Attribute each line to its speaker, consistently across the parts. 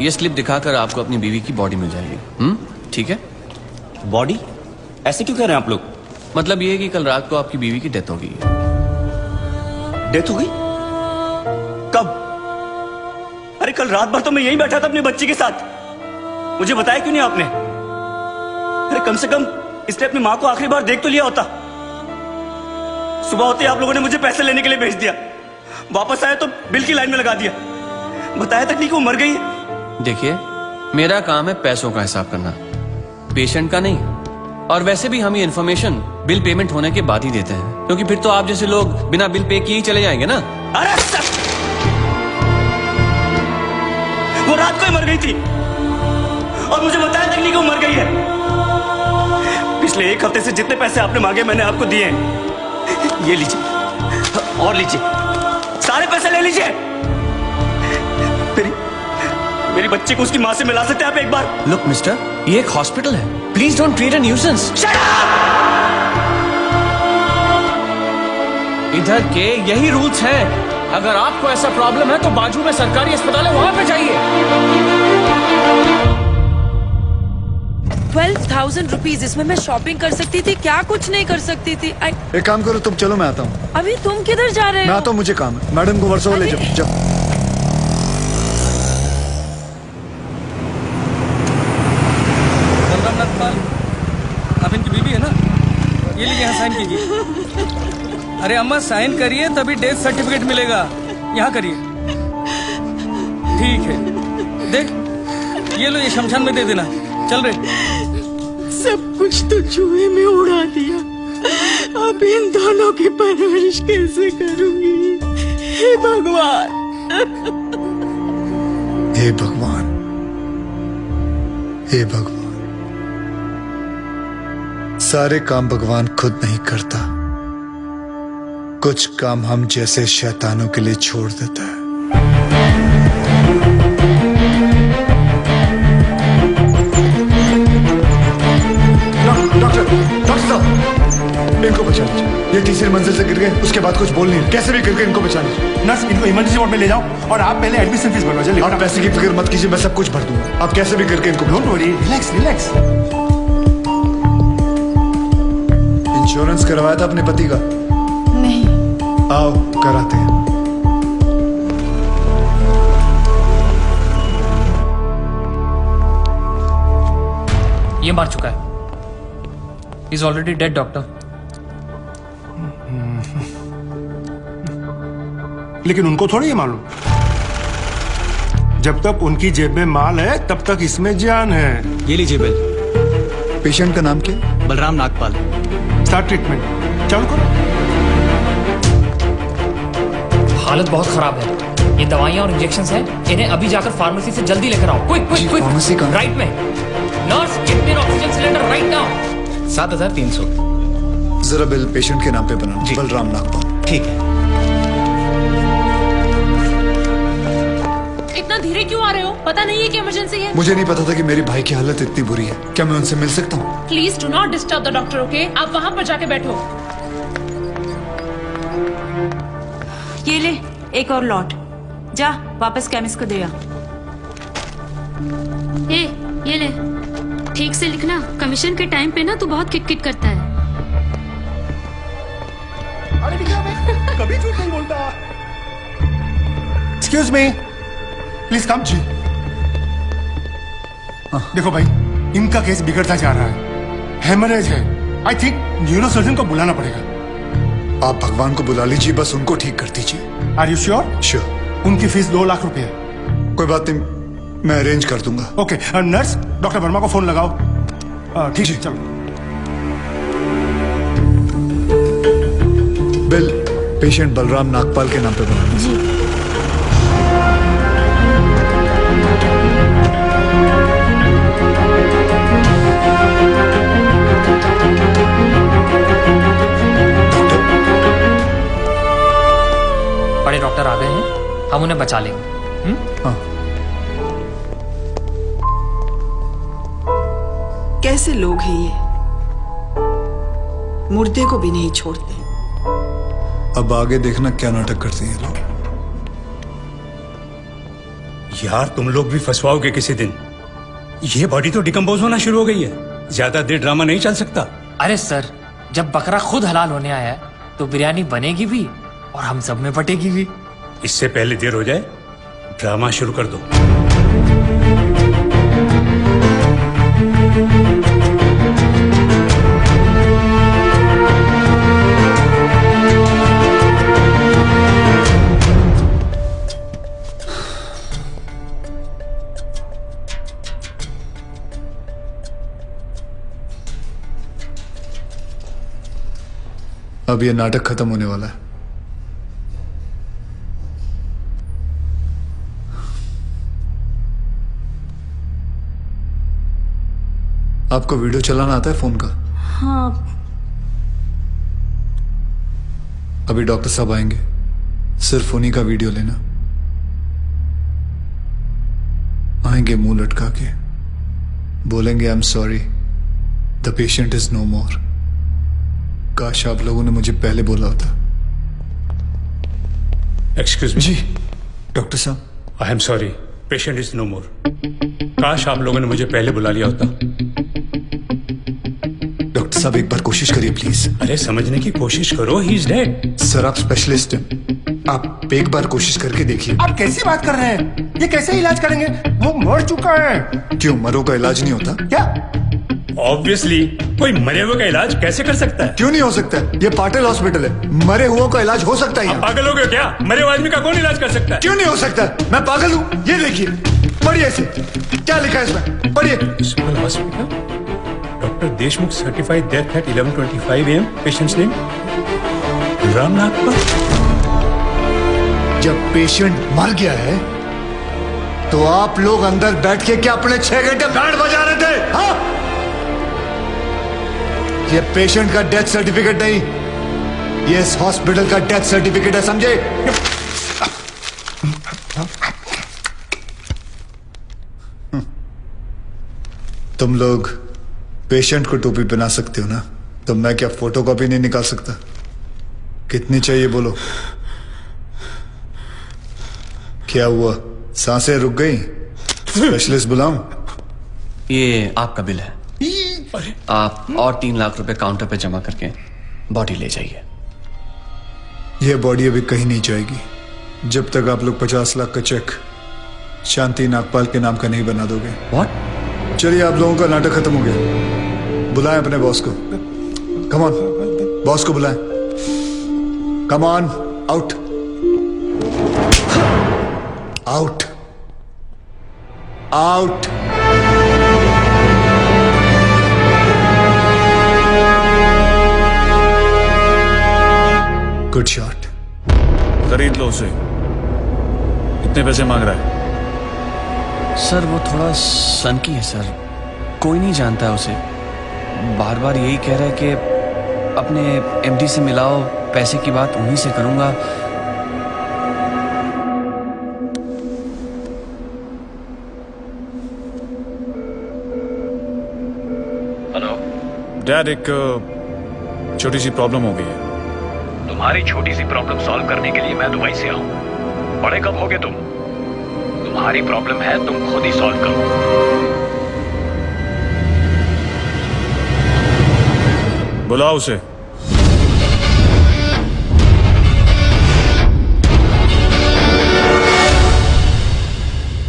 Speaker 1: ये स्लिप दिखाकर आपको अपनी बीवी की बॉडी मिल जाएगी। ठीक है?
Speaker 2: बॉडी? ऐसे क्यों कह रहे हैं आप लोग?
Speaker 1: मतलब ये है कि कल रात को आपकी बीवी की डेथ हो गई है।
Speaker 2: डेथ हो गई? कब? अरे कल रात भर तो मैं यहीं बैठा था अपने बच्चे के साथ, मुझे बताया क्यों नहीं आपने? अरे कम से कम इसने अपनी माँ को आखिरी बार देख तो लिया होता। सुबह होते आप लोगों ने मुझे पैसे लेने के लिए भेज दिया, वापस आया तो बिल की लाइन में लगा दिया, बताया तक नहीं कि वो मर गई है।
Speaker 1: देखिए, मेरा काम है पैसों का हिसाब करना, पेशेंट का नहीं। और वैसे भी हम ये इन्फॉर्मेशन बिल पेमेंट होने के बाद ही देते हैं, क्योंकि फिर तो आप जैसे लोग बिना बिल पे किए ही चले जाएंगे ना।
Speaker 2: अरे वो रात को ही मर गई थी और मुझे बताया तक नहीं कि वो मर गई है। पिछले एक हफ्ते से जितने पैसे आपने मांगे मैंने आपको दिए हैं। ये लीजिए और लीजिए, सारे पैसे ले लीजिए। मेरी बच्ची को उसकी माँ से मिला सकते हैं आप एक बार?
Speaker 1: लुक मिस्टर, ये एक हॉस्पिटल है, please don't create a nuisance. इधर के यही रूल्स हैं। अगर आपको ऐसा प्रॉब्लम है तो बाजू में सरकारी अस्पताल है, वहां पे जाइए।
Speaker 3: 12,000 रुपीज, इसमें मैं शॉपिंग कर सकती थी, क्या कुछ नहीं कर सकती थी।
Speaker 4: एक काम करो तुम, चलो मैं आता हूँ।
Speaker 3: अभी तुम किधर जा रहे हो?
Speaker 4: मैं आता हूँ, मुझे काम है। मैडम को वर्सोवा ले जाओ।
Speaker 5: आप इनकी बीवी है ना? ये लीजिए, यहाँ साइन कीजिए। अरे अम्मा साइन करिए तभी डेथ सर्टिफिकेट मिलेगा। यहाँ करिए। ठीक है, देख ये लो, ये शमशान में दे देना। चल रहे।
Speaker 3: सब कुछ तो चूहे में उड़ा दिया, अब इन दोनों की परवरिश कैसे करूंगी? हे भगवान,
Speaker 4: हे भगवान, हे भगवान। सारे काम भगवान खुद नहीं करता, कुछ काम हम जैसे शैतानों के लिए छोड़ देता है। डॉक्टर साहब, इनको बचा लीजिए। ये तीसरी मंजिल से गिर गए, उसके बाद कुछ बोल नहीं, कैसे भी करके इनको बचा लीजिए।
Speaker 6: नर्स, इनको इमरजेंसी वार्ड में ले जाओ और आप पहले एडमिशन फीस भरवा। जल्दी।
Speaker 4: आप पैसे की फिक्र मत कीजिए, मैं सब कुछ भर दूंगा। आप कैसे भी करके इनको
Speaker 6: don't worry, relax relax.
Speaker 4: Insurance करवाया था अपने पति का?
Speaker 3: नहीं।
Speaker 4: आओ कराते हैं।
Speaker 7: ये मार चुका है। He's already dead, doctor.
Speaker 6: लेकिन उनको थोड़ी ये मालूम, जब तक उनकी जेब में माल है तब तक इसमें जान है।
Speaker 2: ये लीजिए बिल।
Speaker 4: पेशेंट का नाम क्या?
Speaker 2: बलराम नागपाल।
Speaker 6: स्टार्ट ट्रीटमेंट, चालू करो।
Speaker 7: हालत बहुत खराब है, ये दवाइयाँ और इंजेक्शंस हैं, इन्हें अभी जाकर फार्मेसी से जल्दी लेकर आओ। Quick quick quick.
Speaker 4: फार्मेसी कहाँ?
Speaker 7: राइट में। Nurse, get me oxygen cylinder right now.
Speaker 2: 7,300।
Speaker 4: जरा बिल पेशेंट के नाम पे बनाना। बलराम नागपाल।
Speaker 2: ठीक है।
Speaker 3: इतना धीरे क्यों आ रहे हो? पता नहीं है कि इमरजेंसी है।
Speaker 4: मुझे नहीं पता था कि मेरी भाई की हालत इतनी बुरी है। क्या मैं उनसे मिल सकता हूँ?
Speaker 3: Please do not disturb the doctor, okay? आप वहाँ पर जाके बैठो।
Speaker 8: ये ले एक और लॉट, जा वापस केमिस्ट को दे आ।
Speaker 9: ये ले, ठीक से लिखना। कमीशन के टाइम पे ना तू बहुत किट किट करता है।
Speaker 6: कभी झूठ नहीं बोलता। Excuse me, please come. जी देखो भाई, इनका केस बिगड़ता जा रहा है, हेमरेज है। आई थिंक न्यूरो सर्जन को बुलाना पड़ेगा।
Speaker 4: आप भगवान को बुला लीजिए, बस उनको ठीक कर दीजिए।
Speaker 6: Are you sure?
Speaker 4: श्योर।
Speaker 6: उनकी फीस 2 लाख रुपए है।
Speaker 4: कोई बात नहीं, मैं अरेंज कर दूंगा।
Speaker 6: ओके नर्स, डॉक्टर वर्मा को फोन लगाओ। ठीक है, चलो।
Speaker 4: बिल पेशेंट बलराम नागपाल के नाम पे बनाना।
Speaker 8: जी।
Speaker 7: बड़े डॉक्टर आ गए हैं, हम उन्हें बचा लेंगे।
Speaker 4: हाँ।
Speaker 10: कैसे लोग हैं ये, मुर्दे को भी नहीं छोड़ते।
Speaker 4: अब आगे देखना क्या नाटक करते हैं ये लोग।
Speaker 11: यार तुम लोग भी फंसवाओगे किसी दिन। ये बॉडी तो डिकम्पोज होना शुरू हो गई है, ज्यादा देर ड्रामा नहीं चल सकता।
Speaker 7: अरे सर, जब बकरा खुद हलाल होने आया है तो बिरयानी बनेगी भी और हम सब में बटेगी भी।
Speaker 11: इससे पहले देर हो जाए ड्रामा शुरू कर दो।
Speaker 4: अब ये नाटक खत्म होने वाला है। आपको वीडियो चलाना आता है फोन का?
Speaker 8: हाँ।
Speaker 4: अभी डॉक्टर साहब आएंगे, सिर्फ उन्हीं का वीडियो लेना। आएंगे मुंह लटका के, बोलेंगे I am sorry, the patient is no more. काश आप लोगों ने मुझे पहले बोला होता।
Speaker 11: Excuse me.
Speaker 4: जी डॉक्टर साहब।
Speaker 11: I am sorry, patient is no more. काश आप लोगों ने मुझे पहले बुला लिया होता।
Speaker 4: डॉक्टर साहब एक बार कोशिश करिए प्लीज।
Speaker 11: अरे समझने की कोशिश करो, ही इज डेड।
Speaker 4: सर आप स्पेशलिस्ट हैं, आप एक बार कोशिश करके देखिए।
Speaker 6: आप कैसी बात कर रहे हैं? ये कैसे इलाज करेंगे? वो मर चुका है।
Speaker 4: क्यों, मरो का इलाज नहीं होता
Speaker 6: क्या?
Speaker 11: ऑब्वियसली, कोई मरे हुए का इलाज कैसे कर सकता है?
Speaker 4: क्यों नहीं हो सकता है? ये पाटिल हॉस्पिटल है, मरे हुओं का इलाज हो सकता है यहाँ।
Speaker 11: पागल हो गए क्या? मरे हुए आदमी का कौन इलाज कर सकता है?
Speaker 4: क्यों नहीं हो सकता है? मैं पागल हूँ? ये देखिए, पढ़िए इसे, क्या लिखा है इसमें, पढ़िए।
Speaker 11: Civil hospital, doctor Deshmukh certified death at 11:25 AM। Patient's name Ramnath पर।
Speaker 4: जब पेशेंट मर गया है तो आप लोग अंदर बैठ के क्या अपने 6 घंटे बैंड बजा रहे थे? हाँ? ये पेशेंट का डेथ सर्टिफिकेट नहीं, ये इस हॉस्पिटल का डेथ सर्टिफिकेट है, समझे? तुम लोग पेशेंट को टोपी पहना सकते हो ना, तो मैं क्या फोटोकॉपी नहीं निकाल सकता? कितनी चाहिए बोलो? क्या हुआ, सांसें रुक गई? स्पेशलिस्ट बुलाऊं?
Speaker 1: ये आपका बिल है, आप और 3 लाख रुपए काउंटर पे जमा करके बॉडी ले जाइए।
Speaker 4: यह बॉडी अभी कहीं नहीं जाएगी जब तक आप लोग 50 लाख का चेक शांति नागपाल के नाम का नहीं बना दोगे।
Speaker 1: व्हाट?
Speaker 4: चलिए, आप लोगों का नाटक खत्म हो गया। बुलाएं अपने बॉस को। कम ऑन, बॉस को बुलाएं। Come on, out out out. Good shot.
Speaker 12: खरीद लो उसे। कितने पैसे मांग रहा है?
Speaker 1: सर वो थोड़ा सनकी है सर, कोई नहीं जानता है उसे। बार बार यही कह रहा है कि अपने एमडी से मिलाओ, पैसे की बात उन्हीं से करूंगा।
Speaker 12: हेलो डैड, एक छोटी सी प्रॉब्लम हो गई है।
Speaker 13: तुम्हारी छोटी सी प्रॉब्लम सॉल्व करने के लिए मैं दुबई से आऊं। बड़े कब होगे तुम? तुम्हारी प्रॉब्लम है, तुम खुद ही सॉल्व करो।
Speaker 12: बुलाओ उसे।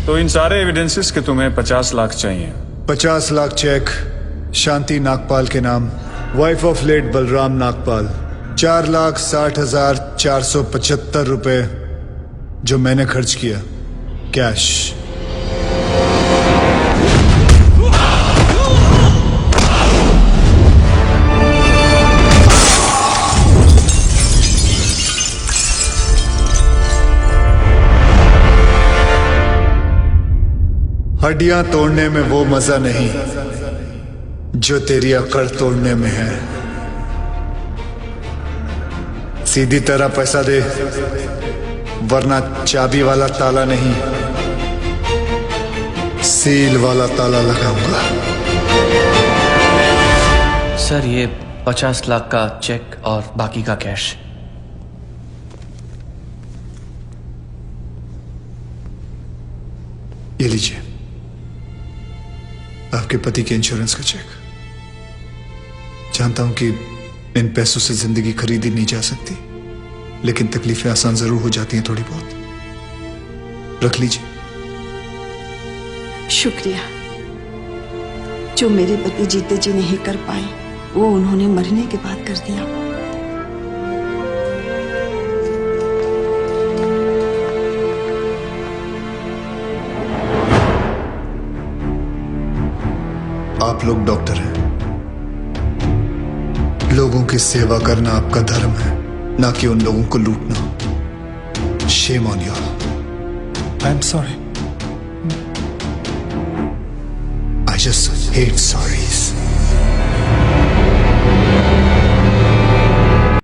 Speaker 12: तो इन सारे एविडेंसेस के तुम्हें 50 लाख चाहिए।
Speaker 4: 50 लाख चेक शांति नागपाल के नाम, wife of late Balram Nagpal. 4,60,475 रुपए जो मैंने खर्च किया, कैश। हड्डियां तोड़ने में वो मजा नहीं जो तेरी अकड़ तोड़ने में है। सीधी तरह पैसा दे, वरना चाबी वाला ताला नहीं, सील वाला ताला लगाऊंगा।
Speaker 1: सर ये 50 लाख का चेक और बाकी का कैश।
Speaker 4: ये लीजिए आपके पति के इंश्योरेंस का चेक। जानता हूं कि इन पैसों से जिंदगी खरीदी नहीं जा सकती, लेकिन तकलीफें आसान जरूर हो जाती हैं थोड़ी बहुत। रख लीजिए।
Speaker 10: शुक्रिया। जो मेरे पति जीते जी नहीं कर पाए वो उन्होंने मरने के बाद कर दिया।
Speaker 4: आप लोग डॉक्टर हैं, लोगों की सेवा करना आपका धर्म है, ना कि उन लोगों को लूटना। Shame on you.
Speaker 6: I am sorry.
Speaker 4: I just hate sorries.